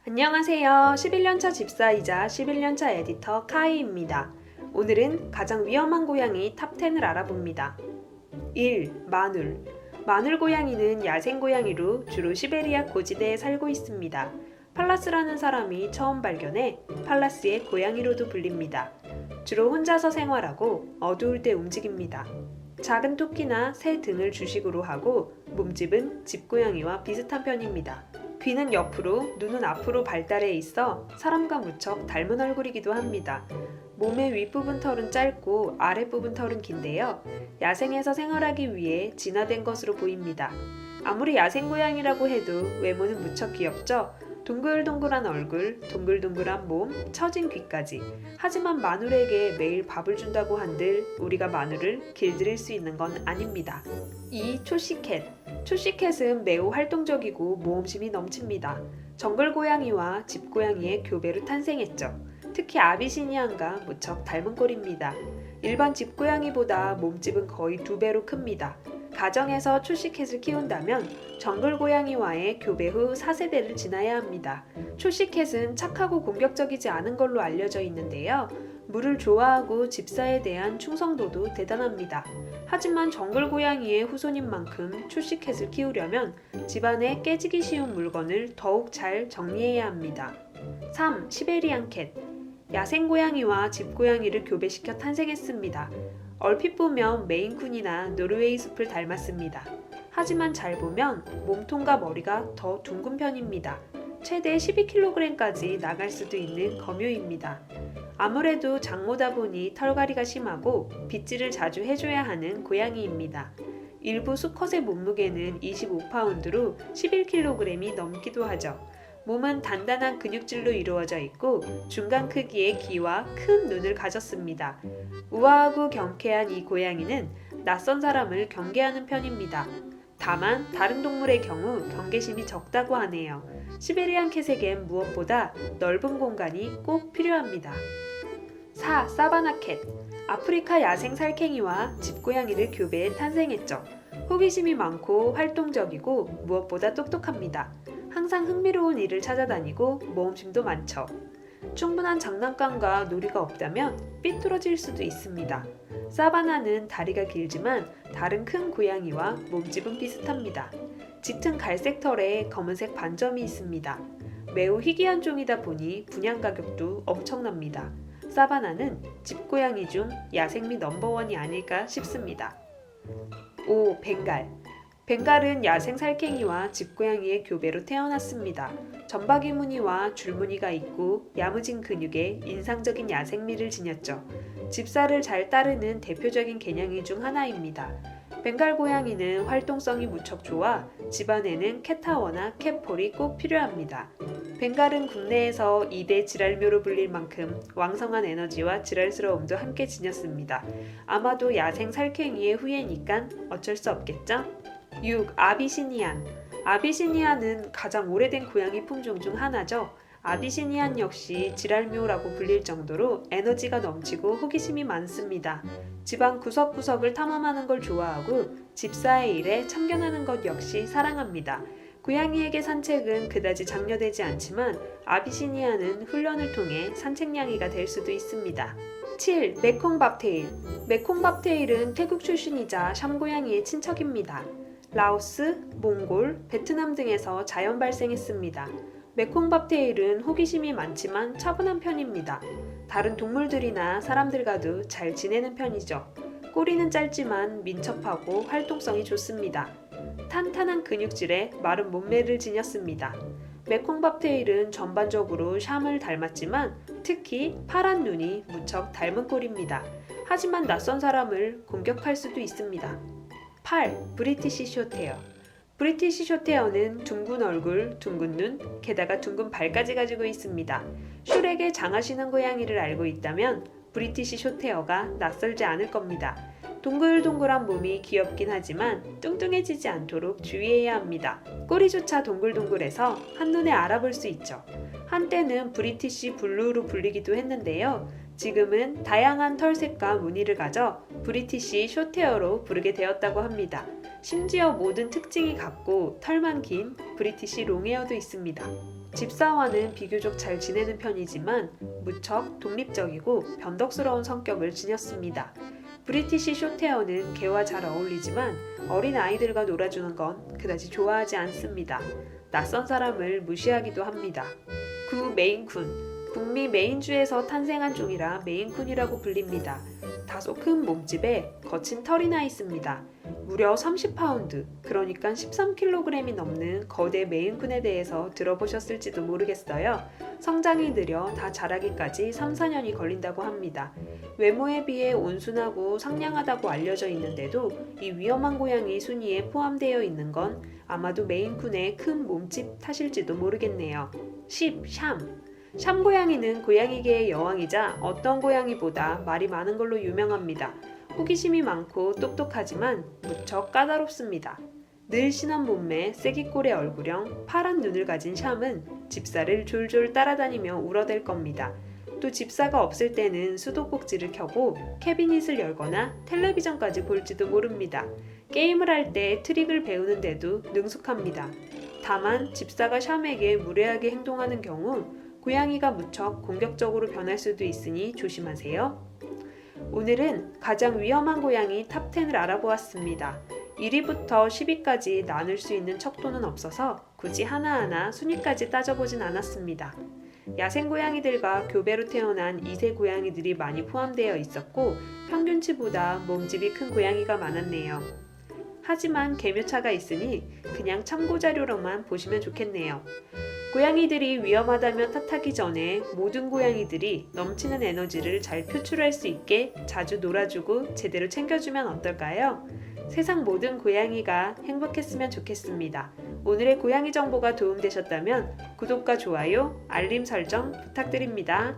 안녕하세요. 11년차 집사이자 11년차 에디터 카이입니다. 오늘은 가장 위험한 고양이 탑10을 알아봅니다. 1. 마눌. 마눌 고양이는 야생 고양이로 주로 시베리아 고지대에 살고 있습니다. 팔라스라는 사람이 처음 발견해 팔라스의 고양이로도 불립니다. 주로 혼자서 생활하고 어두울 때 움직입니다. 작은 토끼나 새 등을 주식으로 하고 몸집은 집고양이와 비슷한 편입니다. 귀는 옆으로, 눈은 앞으로 발달해 있어 사람과 무척 닮은 얼굴이기도 합니다. 몸의 윗부분 털은 짧고 아랫부분 털은 긴데요. 야생에서 생활하기 위해 진화된 것으로 보입니다. 아무리 야생 고양이라고 해도 외모는 무척 귀엽죠? 동글동글한 얼굴, 동글동글한 몸, 처진 귀까지. 하지만 마눌에게 매일 밥을 준다고 한들 우리가 마눌을 길들일 수 있는 건 아닙니다. 2. 초시캣. 초시캣은 매우 활동적이고 모험심이 넘칩니다. 정글 고양이와 집 고양이의 교배로 탄생했죠. 특히 아비시니안과 무척 닮은 꼴입니다. 일반 집 고양이보다 몸집은 거의 2배로 큽니다. 가정에서 초시캣을 키운다면 정글 고양이와의 교배 후 4세대를 지나야 합니다. 초시캣은 착하고 공격적이지 않은 걸로 알려져 있는데요. 물을 좋아하고 집사에 대한 충성도도 대단합니다. 하지만 정글 고양이의 후손인 만큼 초시캣을 키우려면 집안에 깨지기 쉬운 물건을 더욱 잘 정리해야 합니다. 3. 시베리안 캣. 야생 고양이와 집 고양이를 교배시켜 탄생했습니다. 얼핏 보면 메인쿤이나 노르웨이 숲을 닮았습니다. 하지만 잘 보면 몸통과 머리가 더 둥근 편입니다. 최대 12kg까지 나갈 수도 있는 검요입니다. 아무래도 장모다 보니 털갈이가 심하고 빗질을 자주 해줘야 하는 고양이입니다. 일부 수컷의 몸무게는 25파운드로 11kg이 넘기도 하죠. 몸은 단단한 근육질로 이루어져 있고 중간 크기의 귀와 큰 눈을 가졌습니다. 우아하고 경쾌한 이 고양이는 낯선 사람을 경계하는 편입니다. 다만 다른 동물의 경우 경계심이 적다고 하네요. 시베리안 캣에겐 무엇보다 넓은 공간이 꼭 필요합니다. 4. 사바나 캣. 아프리카 야생 살쾡이와 집고양이를 교배해 탄생했죠. 호기심이 많고 활동적이고 무엇보다 똑똑합니다. 항상 흥미로운 일을 찾아다니고 모험심도 많죠. 충분한 장난감과 놀이가 없다면 삐뚤어질 수도 있습니다. 사바나는 다리가 길지만 다른 큰 고양이와 몸집은 비슷합니다. 짙은 갈색 털에 검은색 반점이 있습니다. 매우 희귀한 종이다 보니 분양 가격도 엄청납니다. 사바나는 집고양이 중 야생미 넘버원이 아닐까 싶습니다. 5. 벵갈. 벵갈은 야생 살쾡이와 집고양이의 교배로 태어났습니다. 점박이 무늬와 줄무늬가 있고 야무진 근육에 인상적인 야생미를 지녔죠. 집사를 잘 따르는 대표적인 개냥이 중 하나입니다. 벵갈 고양이는 활동성이 무척 좋아 집안에는 캣타워나 캣폴이 꼭 필요합니다. 벵갈은 국내에서 2대 지랄묘로 불릴 만큼 왕성한 에너지와 지랄스러움도 함께 지녔습니다. 아마도 야생 살쾡이의 후예니까 어쩔 수 없겠죠? 6. 아비시니안. 아비시니안은 가장 오래된 고양이 품종 중 하나죠. 아비시니안 역시 지랄묘라고 불릴 정도로 에너지가 넘치고 호기심이 많습니다. 집안 구석구석을 탐험하는 걸 좋아하고 집사의 일에 참견하는 것 역시 사랑합니다. 고양이에게 산책은 그다지 장려되지 않지만 아비시니안은 훈련을 통해 산책냥이가 될 수도 있습니다. 7. 메콩 밥테일. 메콩 밥테일은 태국 출신이자 샴 고양이의 친척입니다. 라오스, 몽골, 베트남 등에서 자연 발생했습니다. 메콩 밥테일은 호기심이 많지만 차분한 편입니다. 다른 동물들이나 사람들과도 잘 지내는 편이죠. 꼬리는 짧지만 민첩하고 활동성이 좋습니다. 탄탄한 근육질에 마른 몸매를 지녔습니다. 메콩 밥테일은 전반적으로 샴을 닮았지만 특히 파란 눈이 무척 닮은 꼴입니다. 하지만 낯선 사람을 공격할 수도 있습니다. 8. 브리티시 숏헤어. 브리티시 숏헤어는 둥근 얼굴, 둥근 눈, 게다가 둥근 발까지 가지고 있습니다. 슈렉의 장하시는 고양이를 알고 있다면 브리티시 숏헤어가 낯설지 않을 겁니다. 동글동글한 몸이 귀엽긴 하지만 뚱뚱해지지 않도록 주의해야 합니다. 꼬리조차 동글동글해서 한눈에 알아볼 수 있죠. 한때는 브리티시 블루로 불리기도 했는데요. 지금은 다양한 털색과 무늬를 가져 브리티시 숏헤어로 부르게 되었다고 합니다. 심지어 모든 특징이 같고 털만 긴 브리티시 롱헤어도 있습니다. 집사와는 비교적 잘 지내는 편이지만 무척 독립적이고 변덕스러운 성격을 지녔습니다. 브리티시 숏헤어는 개와 잘 어울리지만 어린 아이들과 놀아주는 건 그다지 좋아하지 않습니다. 낯선 사람을 무시하기도 합니다. 9. 메인쿤. 북미 메인주에서 탄생한 종이라 메인쿤이라고 불립니다. 다소 큰 몸집에 거친 털이 나 있습니다. 무려 30파운드, 그러니까 13kg이 넘는 거대 메인쿤에 대해서 들어보셨을지도 모르겠어요. 성장이 느려 다 자라기까지 3-4년이 걸린다고 합니다. 외모에 비해 온순하고 상냥하다고 알려져 있는데도 이 위험한 고양이 순위에 포함되어 있는 건 아마도 메인쿤의 큰 몸집 탓일지도 모르겠네요. 10. 샴. 샴 고양이는 고양이계의 여왕이자 어떤 고양이보다 말이 많은 걸로 유명합니다. 호기심이 많고 똑똑하지만 무척 까다롭습니다. 늘씬한 몸매, 쐐기꼴의 얼굴형, 파란 눈을 가진 샴은 집사를 졸졸 따라다니며 울어댈 겁니다. 또 집사가 없을 때는 수도꼭지를 켜고 캐비닛을 열거나 텔레비전까지 볼지도 모릅니다. 게임을 할 때 트릭을 배우는데도 능숙합니다. 다만 집사가 샴에게 무례하게 행동하는 경우 고양이가 무척 공격적으로 변할 수도 있으니 조심하세요. 오늘은 가장 위험한 고양이 탑10을 알아보았습니다. 1위부터 10위까지 나눌 수 있는 척도는 없어서 굳이 하나하나 순위까지 따져보진 않았습니다. 야생 고양이들과 교배로 태어난 2세 고양이들이 많이 포함되어 있었고 평균치보다 몸집이 큰 고양이가 많았네요. 하지만 개묘차가 있으니 그냥 참고자료로만 보시면 좋겠네요. 고양이들이 위험하다며 탓하기 전에 모든 고양이들이 넘치는 에너지를 잘 표출할 수 있게 자주 놀아주고 제대로 챙겨주면 어떨까요? 세상 모든 고양이가 행복했으면 좋겠습니다. 오늘의 고양이 정보가 도움되셨다면 구독과 좋아요, 알림 설정 부탁드립니다.